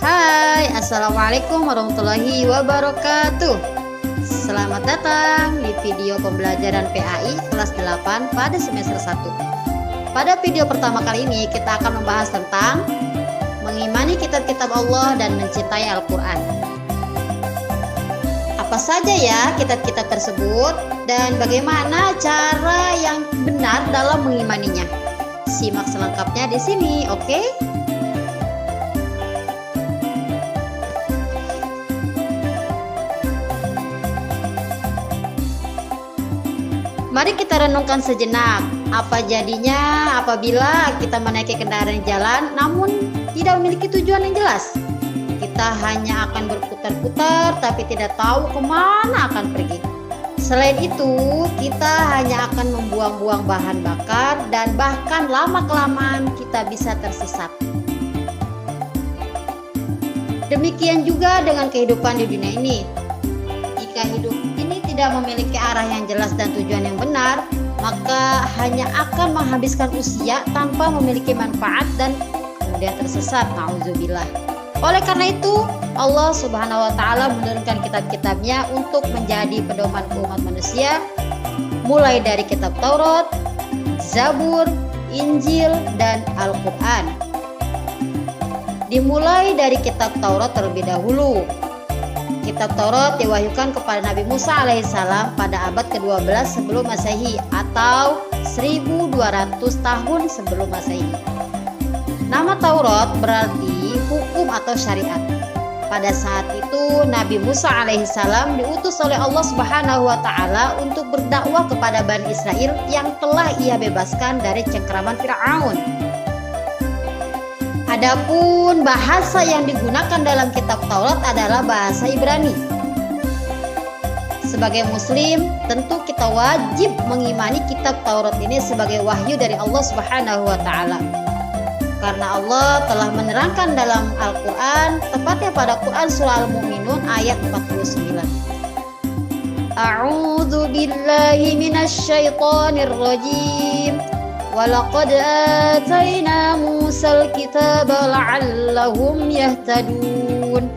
Hai, Assalamualaikum warahmatullahi wabarakatuh. Selamat datang di video pembelajaran PAI kelas 8 pada semester 1. Pada video pertama kali ini kita akan membahas tentang mengimani kitab-kitab Allah dan mencintai Al-Quran. Apa saja ya kitab-kitab tersebut dan bagaimana cara yang benar dalam mengimaninya? Simak selengkapnya di sini, oke? Mari kita renungkan sejenak, apa jadinya apabila kita menaiki kendaraan jalan namun tidak memiliki tujuan yang jelas. Kita hanya akan berputar-putar tapi tidak tahu kemana akan pergi. Selain itu, kita hanya akan membuang-buang bahan bakar dan bahkan lama-kelamaan kita bisa tersesat. Demikian juga dengan kehidupan di dunia ini. Jika hidup ini tidak memiliki arah yang jelas dan tujuan yang benar, maka hanya akan menghabiskan usia tanpa memiliki manfaat dan kemudian tersesat. Nauzubillah. Oleh karena itu, Allah Subhanahu wa taala menurunkan kitab-kitabnya untuk menjadi pedoman umat manusia, mulai dari kitab Taurat, Zabur, Injil, dan Al-Quran. Dimulai dari kitab Taurat terlebih dahulu. Kitab Taurat diwahyukan kepada Nabi Musa alaihissalam pada abad ke-12 sebelum Masehi atau 1200 tahun sebelum Masehi. Nama Taurat berarti hukum atau syariat. Pada saat itu Nabi Musa alaihissalam diutus oleh Allah Subhanahu wa taala untuk berdakwah kepada Bani Israel yang telah ia bebaskan dari cengkeraman Firaun. Adapun bahasa yang digunakan dalam kitab Taurat adalah bahasa Ibrani. Sebagai muslim, tentu kita wajib mengimani kitab Taurat ini sebagai wahyu dari Allah Subhanahu wa taala. Karena Allah telah menerangkan dalam Al-Quran, tepatnya pada Quran surah Al-Mu'minun ayat 49. A'udzu billahi minasyaitonir rajim. Walaqad atayna Musal kitaba la'allahum yahtadun.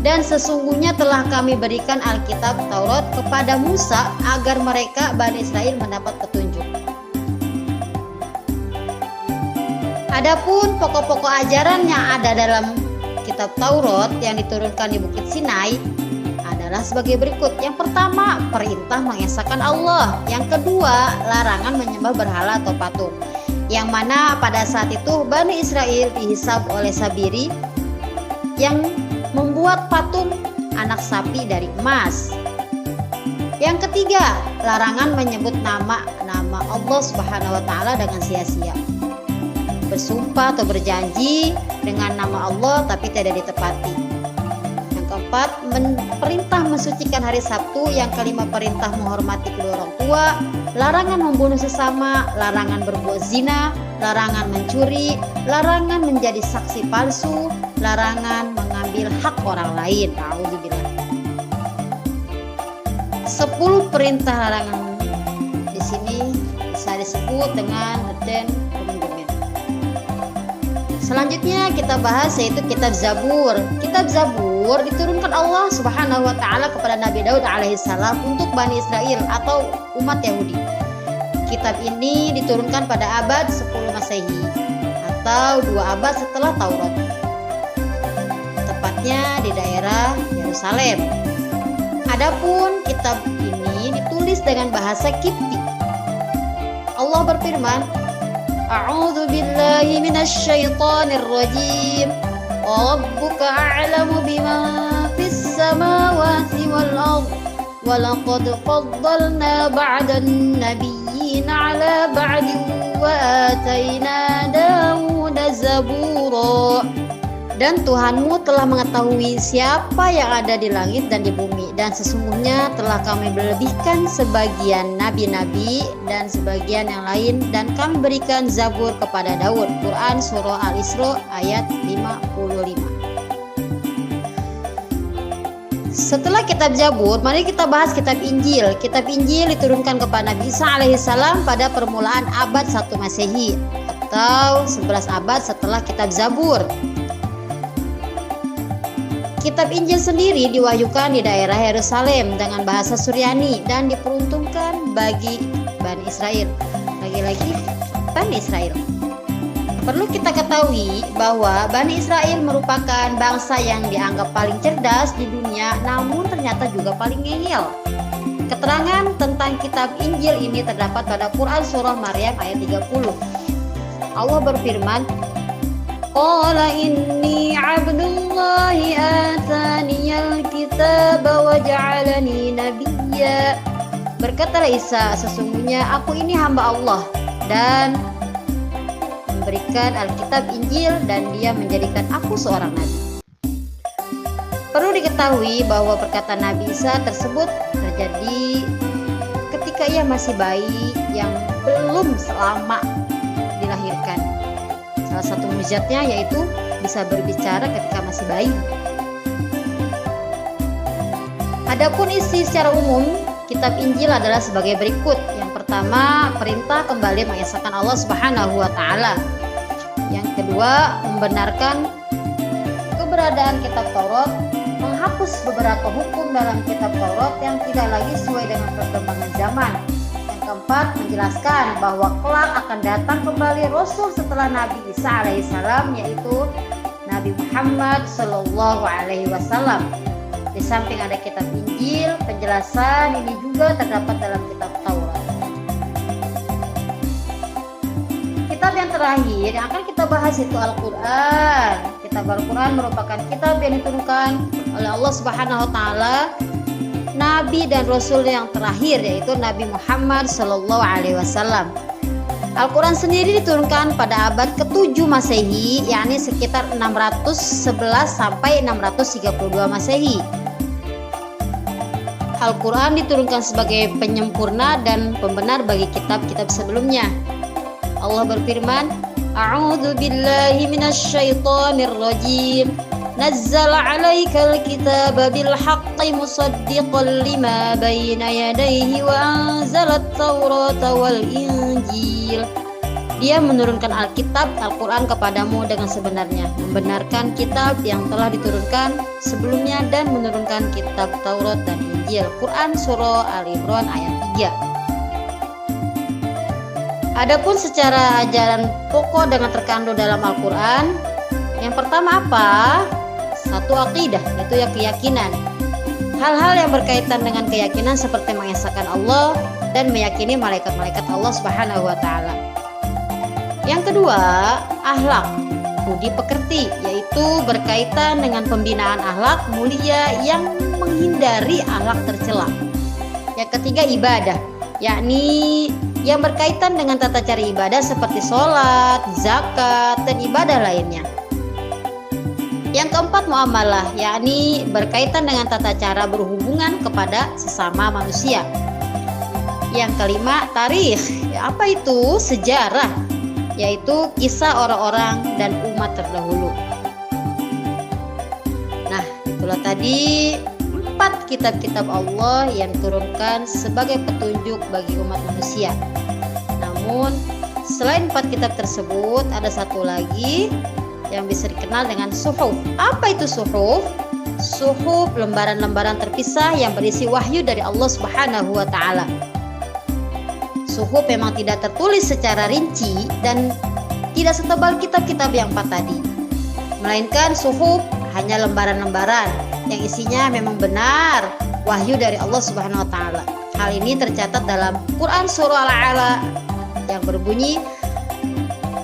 Dan sesungguhnya telah kami berikan Alkitab Taurat kepada Musa agar mereka Bani Israel mendapat petunjuk. Adapun pokok-pokok ajaran yang ada dalam kitab Taurat yang diturunkan di Bukit Sinai adalah sebagai berikut. Yang pertama, perintah mengesahkan Allah. Yang kedua, larangan menyembah berhala atau patung. Yang mana pada saat itu Bani Israel dihisab oleh Sabiri yang membuat patung anak sapi dari emas. Yang ketiga, larangan menyebut nama Allah Subhanahu wa taala dengan sia-sia. Bersumpah atau berjanji dengan nama Allah tapi tidak ditepati. Yang keempat, perintah mensucikan hari Sabtu. Yang kelima, perintah menghormati kedua orang tua. Larangan membunuh sesama, larangan berbuat zina, larangan mencuri, larangan menjadi saksi palsu, larangan mengambil hak orang lain. Nauzubillah. 10 perintah larangan di sini bisa disebut dengan Ten Commandments. Selanjutnya kita bahas yaitu kitab Zabur. Kitab Zabur diturunkan Allah Subhanahu wa taala kepada Nabi Daud alaihissalam untuk Bani Israel atau umat Yahudi. Kitab ini diturunkan pada abad 10 Masehi atau 2 abad setelah Taurat. Tepatnya di daerah Yerusalem. Adapun kitab ini ditulis dengan bahasa Kipti. Allah berfirman, A'udzu billahi minasyaitonir rajim. Rabbuka a'lamu bima fis samawati wal ardh. Wa laqad faddalna ba'dan nabiyyin 'ala ba'din wa atayna Dawuda zabura. Dan Tuhanmu telah mengetahui siapa yang ada di langit dan di bumi, dan sesungguhnya telah kami berlebihkan sebagian nabi-nabi dan sebagian yang lain, dan kami berikan Zabur kepada Daud. Quran surah Al-Isra ayat 55. Setelah kitab Zabur, mari kita bahas kitab Injil. Kitab Injil diturunkan kepada Nabi Isa alaihissalam pada permulaan abad 1 Masehi atau 11 abad setelah kitab Zabur. Kitab Injil sendiri diwahyukan di daerah Yerusalem dengan bahasa Suryani dan diperuntukkan bagi Bani Israel. Lagi-lagi Bani Israel. Perlu kita ketahui bahwa Bani Israel merupakan bangsa yang dianggap paling cerdas di dunia, namun ternyata juga paling ngeyel. Keterangan tentang kitab Injil ini terdapat pada Quran surah Maryam ayat 30. Allah berfirman, Qala inni abdullahi ataniyal kitaba wa ja'alani nabiyya. Berkatalah Isa, sesungguhnya aku ini hamba Allah dan memberikan Alkitab Injil dan dia menjadikan aku seorang nabi. Perlu diketahui bahwa perkataan Nabi Isa tersebut terjadi ketika ia masih bayi yang belum selama dilahirkan. Salah satu mujizatnya yaitu bisa berbicara ketika masih bayi. Adapun isi secara umum kitab Injil adalah sebagai berikut. Yang pertama, perintah kembali mengesahkan Allah Subhanahu wa taala. Yang kedua, membenarkan keberadaan kitab Taurat, menghapus beberapa hukum dalam kitab Taurat yang tidak lagi sesuai dengan perkembangan zaman. Keempat, menjelaskan bahwa kelak akan datang kembali Rasul setelah Nabi Isa alaihissalam, yaitu Nabi Muhammad sallallahu alaihi wasallam. Di samping ada kitab Injil, penjelasan ini juga terdapat dalam kitab Taurat. Kitab yang terakhir yang akan kita bahas itu Al-Quran. Kitab Al-Quran merupakan kitab yang diturunkan oleh Allah Subhanahu wa taala Nabi dan Rasul yang terakhir, yaitu Nabi Muhammad Sallallahu Alaihi Wasallam. Al-Quran sendiri diturunkan pada abad ke-7 Masehi, yakni sekitar 611 sampai 632 Masehi. Al-Quran diturunkan sebagai penyempurna dan pembenar bagi kitab-kitab sebelumnya. Allah berfirman, A'udzu billahi minasyaitonir rajim. Nazzala 'alaikal kitaba bil haqqi musaddiqan lima bayna yadayhi wa anzalat taurata wal injil. Dia menurunkan Alkitab, Al-Quran kepadamu dengan sebenarnya, membenarkan kitab yang telah diturunkan sebelumnya dan menurunkan kitab Taurat dan Injil. Quran surah Al-Imran ayat 3. Adapun secara ajaran pokok dengan terkandung dalam Al-Quran, yang pertama apa? Satu, akidah, yaitu ya keyakinan. Hal-hal yang berkaitan dengan keyakinan seperti mengesahkan Allah dan meyakini malaikat-malaikat Allah Subhanahu wa taala. Yang kedua, akhlak, budi pekerti, yaitu berkaitan dengan pembinaan akhlak mulia yang menghindari akhlak tercela. Yang ketiga, ibadah, yakni yang berkaitan dengan tata cara ibadah seperti sholat, zakat, dan ibadah lainnya. Yang keempat, muamalah, yakni berkaitan dengan tata cara berhubungan kepada sesama manusia. Yang kelima, tarikh. Apa itu? Sejarah, yaitu kisah orang-orang dan umat terdahulu. Nah, itulah tadi 4 kitab-kitab Allah yang diturunkan sebagai petunjuk bagi umat manusia. Namun, selain 4 kitab tersebut, ada satu lagi yang bisa dikenal dengan suhuf. Apa itu suhuf? Suhuf, lembaran-lembaran terpisah yang berisi wahyu dari Allah Subhanahu wa taala. Suhuf memang tidak tertulis secara rinci dan tidak setebal kitab-kitab yang 4 tadi. Melainkan suhuf hanya lembaran-lembaran yang isinya memang benar wahyu dari Allah Subhanahu wa taala. Hal ini tercatat dalam Quran surah Al-A'la yang berbunyi,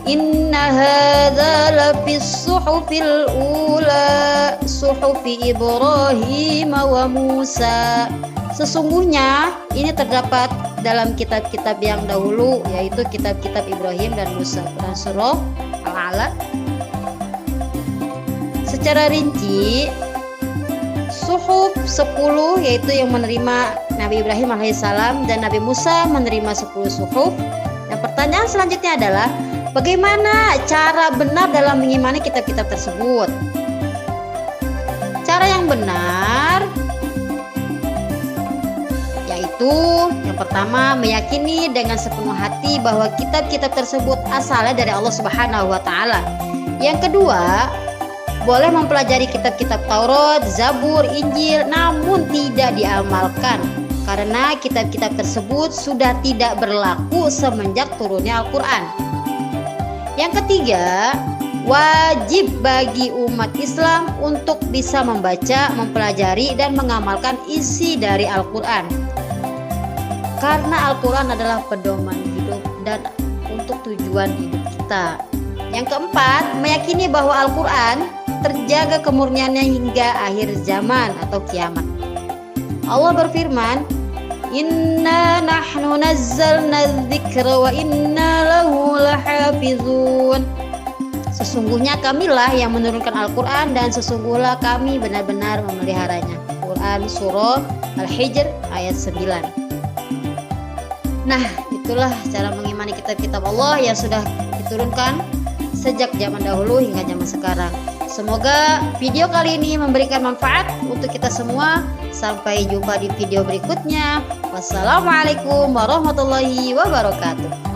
Inna hadza lafis suhufil ula suhufi Ibrahim wa Musa. Sesungguhnya ini terdapat dalam kitab-kitab yang dahulu, yaitu kitab-kitab Ibrahim dan Musa. Quran surah Al-A'la. Secara rinci, suhuf 10 yaitu yang menerima Nabi Ibrahim alaihissalam dan Nabi Musa menerima 10 suhuf. Dan pertanyaan selanjutnya adalah, bagaimana cara benar dalam mengimani kitab-kitab tersebut? Cara yang benar yaitu yang pertama, meyakini dengan sepenuh hati bahwa kitab-kitab tersebut asalnya dari Allah Subhanahu wa taala. Yang kedua, boleh mempelajari kitab-kitab Taurat, Zabur, Injil, namun tidak diamalkan karena kitab-kitab tersebut sudah tidak berlaku semenjak turunnya Al-Quran. Yang ketiga, wajib bagi umat Islam untuk bisa membaca, mempelajari, dan mengamalkan isi dari Al-Quran karena Al-Quran adalah pedoman hidup dan untuk tujuan hidup kita. Yang keempat, meyakini bahwa Al-Quran terjaga kemurniannya hingga akhir zaman atau kiamat. Allah berfirman, "Inna nahnu nazzalna dzikra wa inna lahu lahafizun." Sesungguhnya kamilah yang menurunkan Al-Quran dan sesungguhnya kami benar-benar memeliharanya. Quran Surah Al-Hijr ayat 9. Nah, itulah cara mengimani kitab-kitab Allah yang sudah diturunkan sejak zaman dahulu hingga zaman sekarang. Semoga video kali ini memberikan manfaat untuk kita semua. Sampai jumpa di video berikutnya. Wassalamualaikum warahmatullahi wabarakatuh.